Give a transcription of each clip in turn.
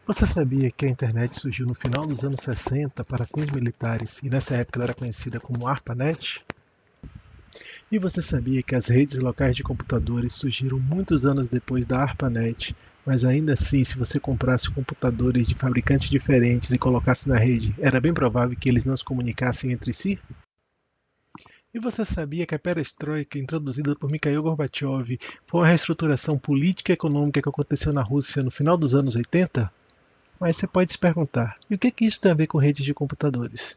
Você sabia que a internet surgiu no final dos anos 60 para fins militares e nessa época ela era conhecida como ARPANET? E você sabia que as redes locais de computadores surgiram muitos anos depois da ARPANET, mas ainda assim, se você comprasse computadores de fabricantes diferentes e colocasse na rede, era bem provável que eles não se comunicassem entre si? E você sabia que a perestroika, introduzida por Mikhail Gorbachev, foi uma reestruturação política e econômica que aconteceu na Rússia no final dos anos 80? Mas você pode se perguntar, e o que isso tem a ver com redes de computadores?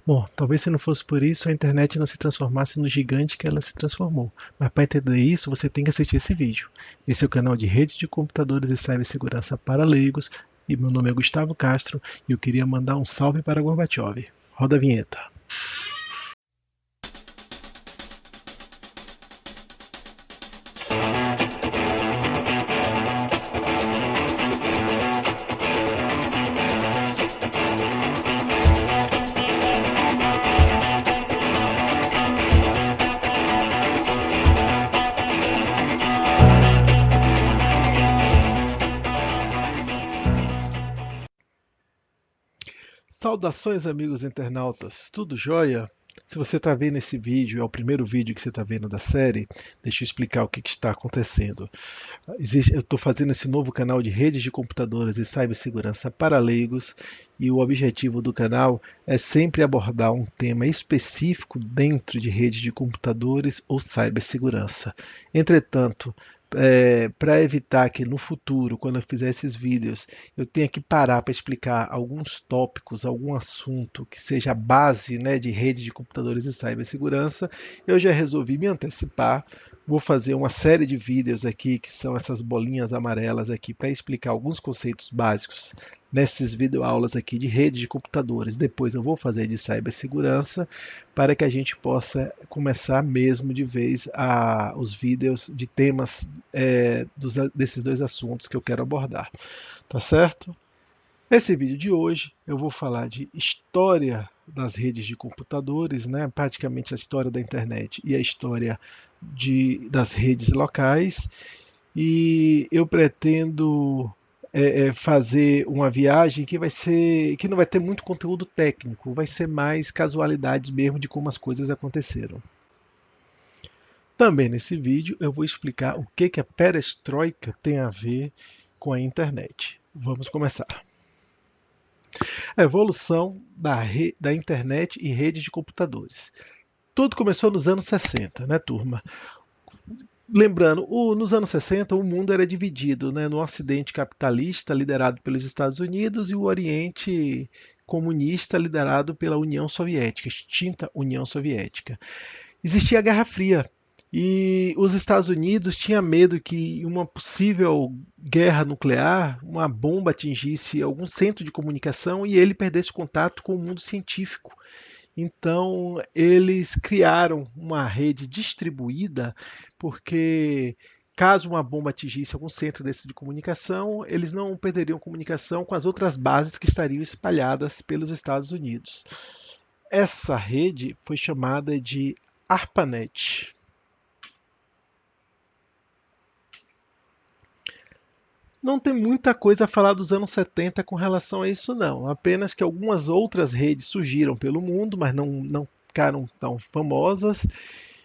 Bom, talvez se não fosse por isso, a internet não se transformasse no gigante que ela se transformou. Mas para entender isso, você tem que assistir esse vídeo. Esse é o canal de Rede de Computadores e Cibersegurança para Leigos, e meu nome é Gustavo Castro, e eu queria mandar um salve para Gorbachev. Roda a vinheta. Saudações, amigos internautas, tudo jóia? Se você está vendo esse vídeo, é o primeiro vídeo que você está vendo da série, deixa eu explicar o que está acontecendo. Eu estou fazendo esse novo canal de redes de computadores e cibersegurança para leigos, e o objetivo do canal é sempre abordar um tema específico dentro de redes de computadores ou cibersegurança. Entretanto, para evitar que no futuro, quando eu fizer esses vídeos, eu tenha que parar para explicar alguns tópicos, algum assunto que seja a base, né, de rede de computadores e cibersegurança, eu já resolvi me antecipar. Vou fazer uma série de vídeos aqui, que são essas bolinhas amarelas aqui, para explicar alguns conceitos básicos nessas videoaulas aqui de rede de computadores. Depois eu vou fazer de cibersegurança, para que a gente possa começar mesmo de vez os vídeos de temas desses dois assuntos que eu quero abordar. Tá certo? Nesse vídeo de hoje eu vou falar de história das redes de computadores, né? Praticamente a história da internet e a história das redes locais, e eu pretendo fazer uma viagem que não vai ter muito conteúdo técnico, vai ser mais casualidades mesmo de como as coisas aconteceram. Também nesse vídeo eu vou explicar o que a perestroika tem a ver com a internet. Vamos começar. A evolução da internet e redes de computadores. Tudo começou nos anos 60, né, turma? Lembrando, nos anos 60 o mundo era dividido, né, no Ocidente capitalista, liderado pelos Estados Unidos, e o Oriente comunista, liderado pela União Soviética, extinta União Soviética. Existia a Guerra Fria, e os Estados Unidos tinham medo que uma possível guerra nuclear, uma bomba atingisse algum centro de comunicação e ele perdesse contato com o mundo científico. Então, eles criaram uma rede distribuída, porque caso uma bomba atingisse algum centro desse de comunicação, eles não perderiam comunicação com as outras bases que estariam espalhadas pelos Estados Unidos. Essa rede foi chamada de ARPANET. Não tem muita coisa a falar dos anos 70 com relação a isso, não. Apenas que algumas outras redes surgiram pelo mundo, mas não ficaram tão famosas.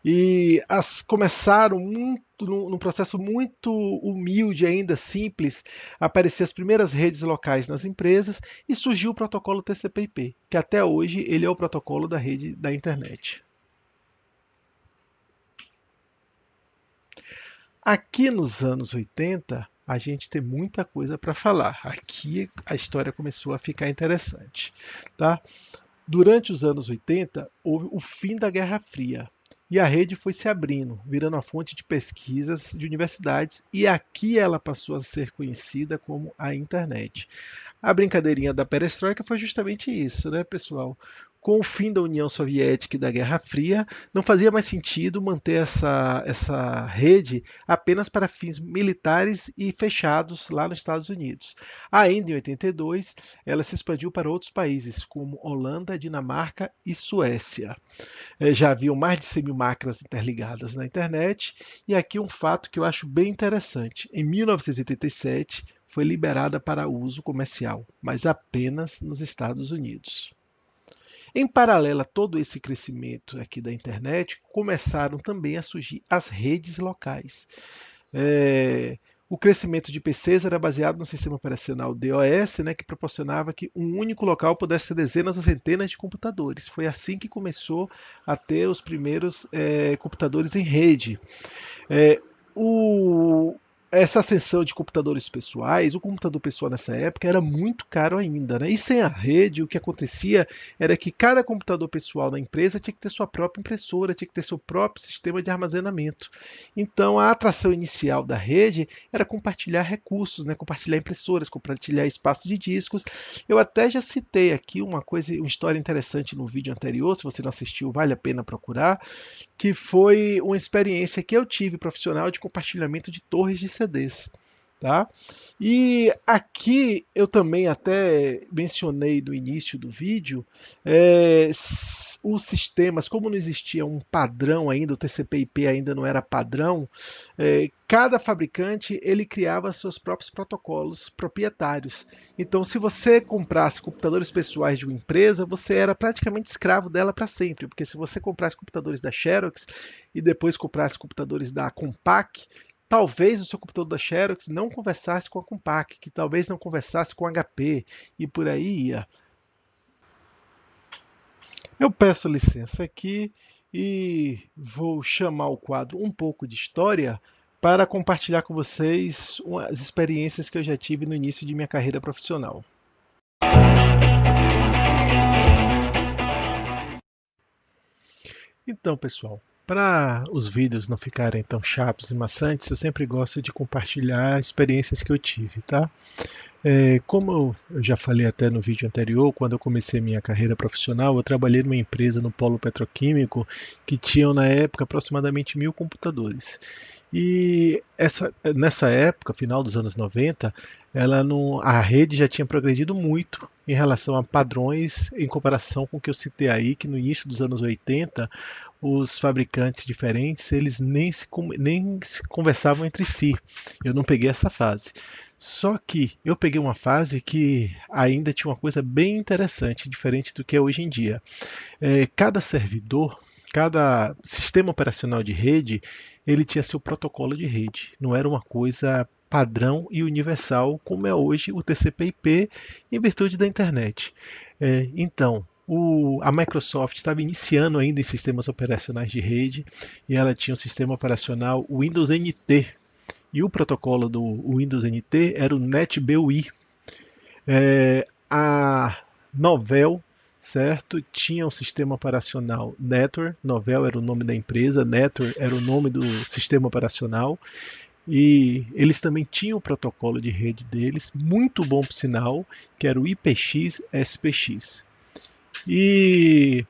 E as começaram num processo muito humilde, ainda simples, a aparecer as primeiras redes locais nas empresas, e surgiu o protocolo TCP/IP, que até hoje ele é o protocolo da rede da internet. Aqui nos anos 80, a gente tem muita coisa para falar. Aqui a história começou a ficar interessante, tá? Durante os anos 80, houve o fim da Guerra Fria e a rede foi se abrindo, virando uma fonte de pesquisas de universidades, e aqui ela passou a ser conhecida como a internet. A brincadeirinha da perestroika foi justamente isso, né, pessoal? Com o fim da União Soviética e da Guerra Fria, não fazia mais sentido manter essa rede apenas para fins militares e fechados lá nos Estados Unidos. Ainda em 82, ela se expandiu para outros países, como Holanda, Dinamarca e Suécia. Já haviam mais de 100 mil máquinas interligadas na internet, e aqui um fato que eu acho bem interessante. Em 1987, foi liberada para uso comercial, mas apenas nos Estados Unidos. Em paralelo a todo esse crescimento aqui da internet, começaram também a surgir as redes locais. É, o crescimento de PCs era baseado no sistema operacional DOS, né, que proporcionava que um único local pudesse ter dezenas ou centenas de computadores. Foi assim que começou a ter os primeiros computadores em rede. É, o- Essa ascensão de computadores pessoais, o computador pessoal nessa época era muito caro ainda, né? E sem a rede, o que acontecia era que cada computador pessoal da empresa tinha que ter sua própria impressora, tinha que ter seu próprio sistema de armazenamento. Então, a atração inicial da rede era compartilhar recursos, né? Compartilhar impressoras, compartilhar espaço de discos. Eu até já citei aqui uma história interessante no vídeo anterior, se você não assistiu, vale a pena procurar, que foi uma experiência que eu tive profissional de compartilhamento de torres de CDs. Tá? E aqui eu também até mencionei no início do vídeo os sistemas, como não existia um padrão ainda, o TCP/IP ainda não era padrão, cada fabricante ele criava seus próprios protocolos proprietários. Então, se você comprasse computadores pessoais de uma empresa, você era praticamente escravo dela para sempre, porque se você comprasse computadores da Xerox e depois comprasse computadores da Compaq, talvez o seu computador da Xerox não conversasse com a Compaq, que talvez não conversasse com a HP, e por aí ia. Eu peço licença aqui e vou chamar o quadro Um pouco de História para compartilhar com vocês as experiências que eu já tive no início de minha carreira profissional. Então, pessoal, para os vídeos não ficarem tão chatos e maçantes, eu sempre gosto de compartilhar experiências que eu tive, tá? Como eu já falei até no vídeo anterior, quando eu comecei minha carreira profissional, eu trabalhei numa empresa no polo petroquímico que tinham na época aproximadamente 1.000 computadores. E nessa época, final dos anos 90, a rede já tinha progredido muito em relação a padrões em comparação com o que eu citei aí, que no início dos anos 80 os fabricantes diferentes eles nem se conversavam entre si. Eu não peguei essa fase. Só que eu peguei uma fase que ainda tinha uma coisa bem interessante, diferente do que é hoje em dia. Cada servidor, cada sistema operacional de rede, ele tinha seu protocolo de rede. Não era uma coisa padrão e universal como é hoje o TCP/IP em virtude da internet. Então, a Microsoft estava iniciando ainda em sistemas operacionais de rede e ela tinha um sistema operacional Windows NT. E o protocolo do Windows NT era o NetBEUI. A Novell, certo? Tinha um sistema operacional Netwer. Novell era o nome da empresa, Netwer era o nome do sistema operacional. E eles também tinham o protocolo de rede deles, muito bom por sinal, que era o IPX-SPX. E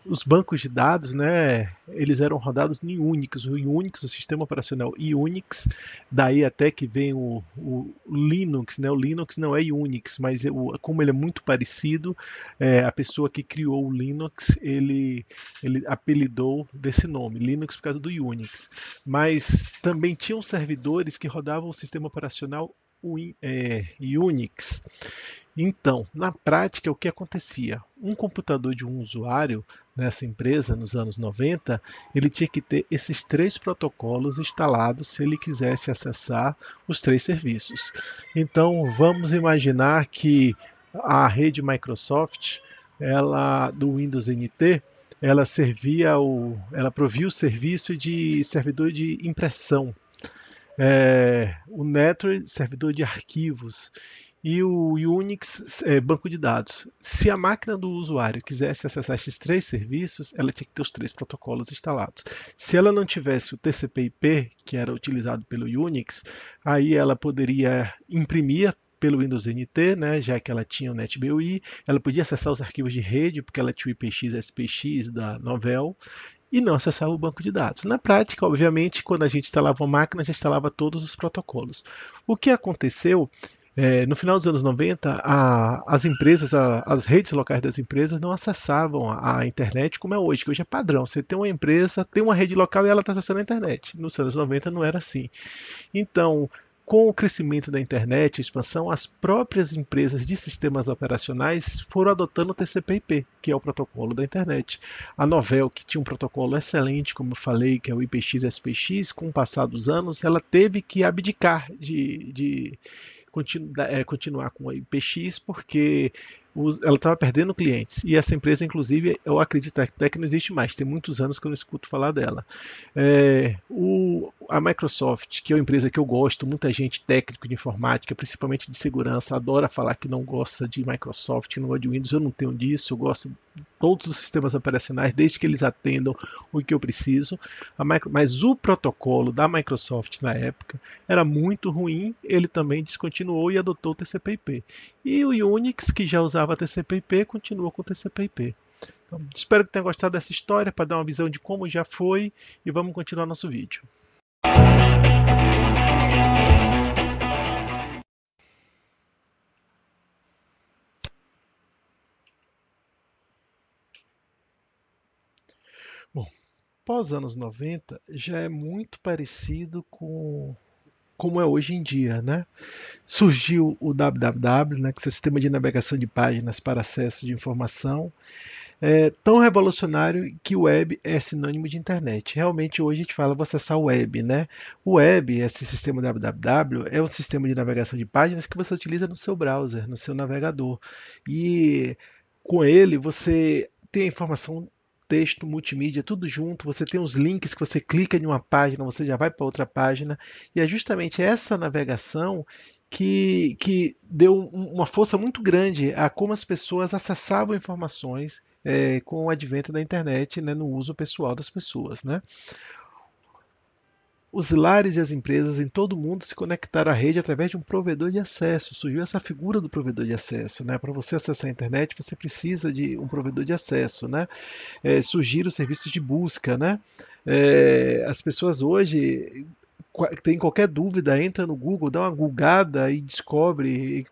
os bancos de dados, né, eles eram rodados em Unix, o sistema operacional Unix, daí até que vem o Linux, né, o Linux não é Unix, mas como ele é muito parecido, a pessoa que criou o Linux, ele apelidou desse nome, Linux por causa do Unix, mas também tinham servidores que rodavam o sistema operacional Unix. Então, na prática, o que acontecia? Um computador de um usuário nessa empresa, nos anos 90, ele tinha que ter esses três protocolos instalados se ele quisesse acessar os três serviços. Então, vamos imaginar que a rede Microsoft, ela do Windows NT, ela provia o serviço de servidor de impressão, o Network, servidor de arquivos, e o Unix, banco de dados. Se a máquina do usuário quisesse acessar esses três serviços, ela tinha que ter os três protocolos instalados. Se ela não tivesse o TCP/IP, que era utilizado pelo Unix, aí ela poderia imprimir pelo Windows NT, né, já que ela tinha o NetBEUI, ela podia acessar os arquivos de rede, porque ela tinha o IPX-SPX da Novell, e não acessava o banco de dados. Na prática, obviamente, quando a gente instalava uma máquina, a gente instalava todos os protocolos. O que aconteceu no final dos anos 90, as empresas, as redes locais das empresas não acessavam a internet como é hoje, que hoje é padrão. Você tem uma empresa, tem uma rede local e ela está acessando a internet. Nos anos 90 não era assim. Então, com o crescimento da internet, a expansão, as próprias empresas de sistemas operacionais foram adotando o TCP/IP, que é o protocolo da internet. A Novell, que tinha um protocolo excelente, como eu falei, que é o IPX-SPX, com o passar dos anos, ela teve que abdicar de continuar com a IPX, porque ela estava perdendo clientes. E essa empresa, inclusive, eu acredito até que não existe mais. Tem muitos anos que eu não escuto falar dela. A Microsoft, que é uma empresa que eu gosto, muita gente técnico de informática, principalmente de segurança, adora falar que não gosta de Microsoft, que não gosta de Windows. Eu não tenho disso. Eu gosto de todos os sistemas operacionais, desde que eles atendam o que eu preciso. Mas o protocolo da Microsoft na época era muito ruim. Ele também descontinuou e adotou o TCP/IP. E o Unix, que já usava TCP/IP, continua com TCP/IP. Então, espero que tenha gostado dessa história para dar uma visão de como já foi e vamos continuar nosso vídeo. Bom, pós anos 90 já é muito parecido com como é hoje em dia, né? Surgiu o www, né, que é o sistema de navegação de páginas para acesso de informação. É tão revolucionário que o web é sinônimo de internet. Realmente hoje a gente fala vou acessar o web, né? O web, esse sistema www, é um sistema de navegação de páginas que você utiliza no seu browser, no seu navegador. E com ele você tem a informação, texto, multimídia, tudo junto. Você tem os links que você clica em uma página, você já vai para outra página. E é justamente essa navegação que deu uma força muito grande a como as pessoas acessavam informações com o advento da internet, né, no uso pessoal das pessoas. Né? Os lares e as empresas em todo o mundo se conectaram à rede através de um provedor de acesso. Surgiu essa figura do provedor de acesso. Né? Para você acessar a internet, você precisa de um provedor de acesso. Né? Surgiram serviços de busca. Né? As pessoas hoje tem qualquer dúvida, entra no Google, dá uma googada e descobre.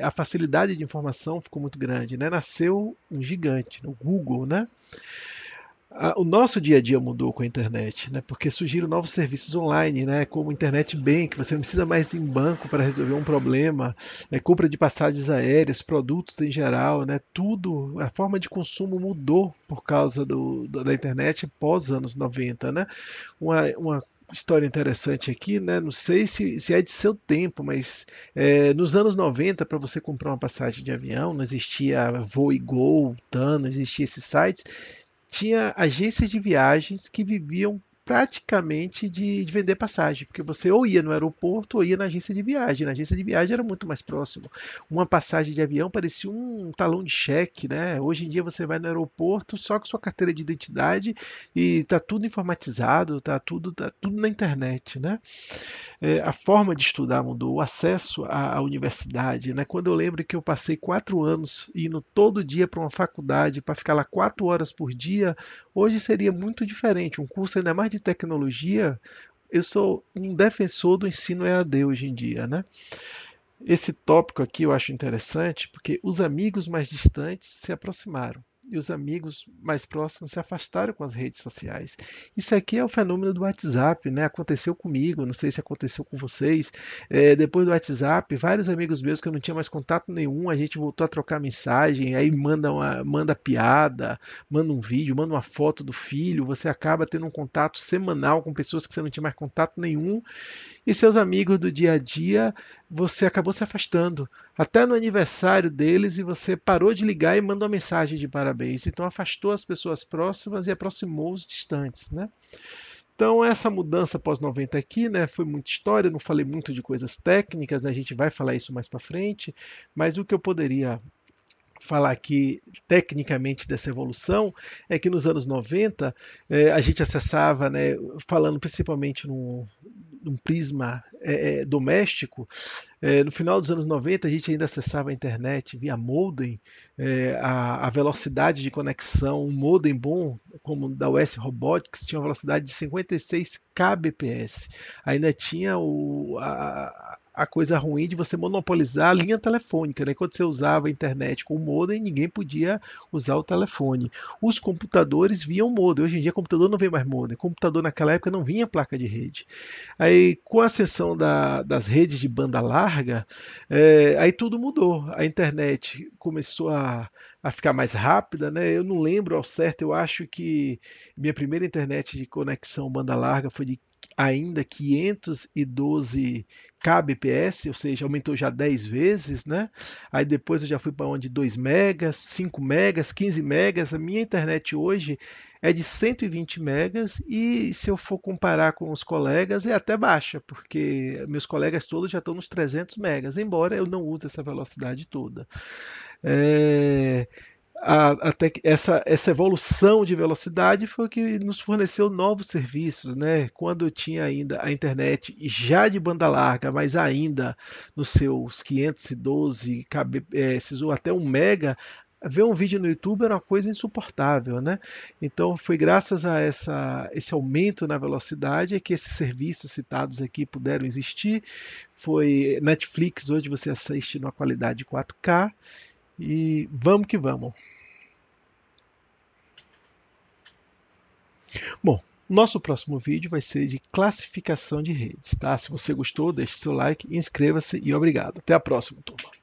A facilidade de informação ficou muito grande. Né? Nasceu um gigante, o Google. Né? O nosso dia a dia mudou com a internet, né? Porque surgiram novos serviços online, né? Como Internet Bank, você não precisa mais ir em banco para resolver um problema, compra de passagens aéreas, produtos em geral, né? Tudo, a forma de consumo mudou por causa da internet pós anos 90, né? Uma história interessante aqui, né? Não sei se é de seu tempo, mas nos anos 90, para você comprar uma passagem de avião, não existia Voigo, TAM, não existia esses sites, tinha agências de viagens que viviam praticamente de vender passagem, porque você ou ia no aeroporto ou ia na agência de viagem. Na agência de viagem era muito mais próximo. Uma passagem de avião parecia um talão de cheque, né? Hoje em dia você vai no aeroporto só com sua carteira de identidade e está tudo informatizado, tá tudo na internet, né? A forma de estudar mudou, o acesso à universidade. Né? Quando eu lembro que eu passei 4 anos indo todo dia para uma faculdade para ficar lá 4 horas por dia, hoje seria muito diferente. Um curso ainda mais de tecnologia, eu sou um defensor do ensino EAD hoje em dia. Né? Esse tópico aqui eu acho interessante porque os amigos mais distantes se aproximaram e os amigos mais próximos se afastaram com as redes sociais. Isso aqui é o fenômeno do WhatsApp, né? Aconteceu comigo, não sei se aconteceu com vocês. Depois do WhatsApp, vários amigos meus que eu não tinha mais contato nenhum, a gente voltou a trocar mensagem, aí manda piada, manda um vídeo, manda uma foto do filho, você acaba tendo um contato semanal com pessoas que você não tinha mais contato nenhum e seus amigos do dia a dia, você acabou se afastando. Até no aniversário deles e você parou de ligar e mandou uma mensagem de parabéns. Então afastou as pessoas próximas e aproximou os distantes, né? Então essa mudança pós 90 aqui, né, foi muita história, não falei muito de coisas técnicas, né, a gente vai falar isso mais para frente, mas o que eu poderia falar aqui tecnicamente dessa evolução é que nos anos 90 a gente acessava, né, falando principalmente num prisma doméstico, no final dos anos 90 a gente ainda acessava a internet via modem, a velocidade de conexão, um modem bom, como o da US Robotics, tinha uma velocidade de 56 kbps. Ainda tinha a coisa ruim de você monopolizar a linha telefônica, né? Quando você usava a internet com o modem, ninguém podia usar o telefone. Os computadores vinham modem. Hoje em dia, computador não vem mais modem. Computador naquela época não vinha placa de rede. Aí, com a ascensão das redes de banda larga, aí tudo mudou. A internet começou a ficar mais rápida, né? Eu não lembro ao certo, eu acho que minha primeira internet de conexão banda larga foi de ainda 512 kbps, ou seja, aumentou já 10 vezes, né? Aí depois eu já fui para onde 2 megas, 5 megas, 15 megas. A minha internet hoje é de 120 megas e se eu for comparar com os colegas é até baixa, porque meus colegas todos já estão nos 300 megas, embora eu não use essa velocidade toda. É, até que essa evolução de velocidade foi o que nos forneceu novos serviços, né? Quando eu tinha ainda a internet já de banda larga, mas ainda nos seus 512 kbps ou até 1 mega, ver um vídeo no YouTube era uma coisa insuportável, né? Então foi graças a esse aumento na velocidade que esses serviços citados aqui puderam existir. Foi Netflix, hoje você assiste numa qualidade 4K e vamos que vamos. Bom, nosso próximo vídeo vai ser de classificação de redes, tá? Se você gostou, deixe seu like, inscreva-se e obrigado. Até a próxima, turma.